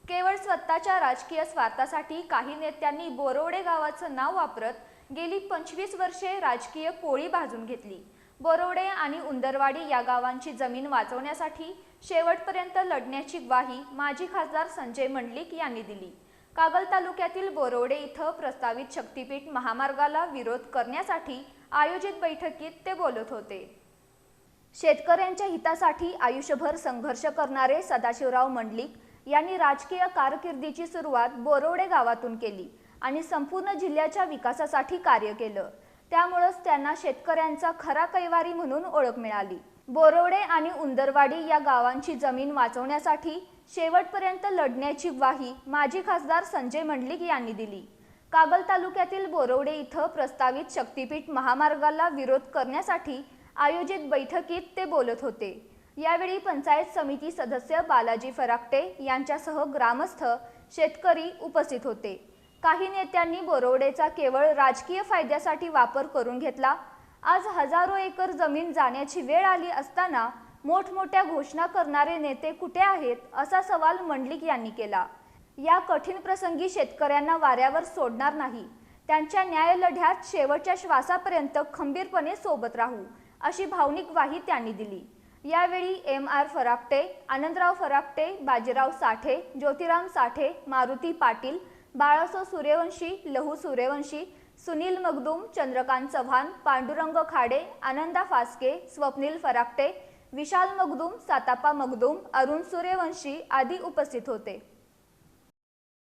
केवळ स्वतःच्या राजकीय स्वार्थासाठी काही नेत्यांनी बोरोवडे गावाचं नाव वापरत गेली 25 वर्षे राजकीय पोळी भाजून घेतली। बोरोवडे आणि उंदरवाडी या गावांची जमीन वाचवण्यासाठी शेवटपर्यंत लढण्याची ग्वाही माजी खासदार संजय मंडलिक यांनी दिली। कागल तालुक्यातील बोरोवडे इथं प्रस्तावित शक्तीपीठ महामार्गाला विरोध करण्यासाठी आयोजित बैठकीत ते बोलत होते। शेतकऱ्यांच्या हितासाठी आयुष्यभर संघर्ष करणारे सदाशिवराव मंडलिक यांनी राजकीय कारकिर्दीची सुरुवात बोरोवडे गावातून केली आणि संपूर्ण जिल्ह्याच्या विकासासाठी कार्य केलं। त्यामुळेच त्यांना शेतकऱ्यांचा खरा कैवारी म्हणून ओळख मिळाली। बोरोवडे आणि उंदरवाडी या गावांची जमीन वाचवण्यासाठी शेवटपर्यंत लढण्याची ग्वाही माजी खासदार संजय मंडलिक यांनी दिली। कागल तालुक्यातील बोरोवडे इथं प्रस्तावित शक्तीपीठ महामार्गाला विरोध करण्यासाठी आयोजित बैठकीत ते बोलत होते। यावेळी पंचायत समिती सदस्य बालाजी फराकटे यांच्यासह ग्रामस्थ, शेतकरी उपस्थित होते। काही नेत्यांनी बोरोवडेचा केवळ राजकीय फायद्यासाठी वापर करून घेतला। आज हजारो एकर जमीन जाण्याची वेळ आली असताना मोठमोठ्या घोषणा करणारे नेते कुठे आहेत, असा सवाल मंडलिक यांनी केला। या कठीण प्रसंगी शेतकऱ्यांना वाऱ्यावर सोडणार नाही, त्यांच्या न्याय लढ्यात शेवटच्या श्वासापर्यंत खंबीरपणे सोबत राहू, अशी भावनिक ग्वाही त्यांनी दिली। यावेळी एम.आर. फराकटे, आनंदराव फराकटे, बाजीराव साठे, ज्योतिराम साठे, मारुती पाटील, बाळासो सूर्यवंशी, लहू सूर्यवंशी, सुनील मगदूम, चंद्रकांत चव्हाण, पांडुरंग खाडे, आनंदा फास्के, स्वप्नील फराकटे, विशाल मगदूम, सातापा मगदूम, अरुण सूर्यवंशी आदी उपस्थित होते।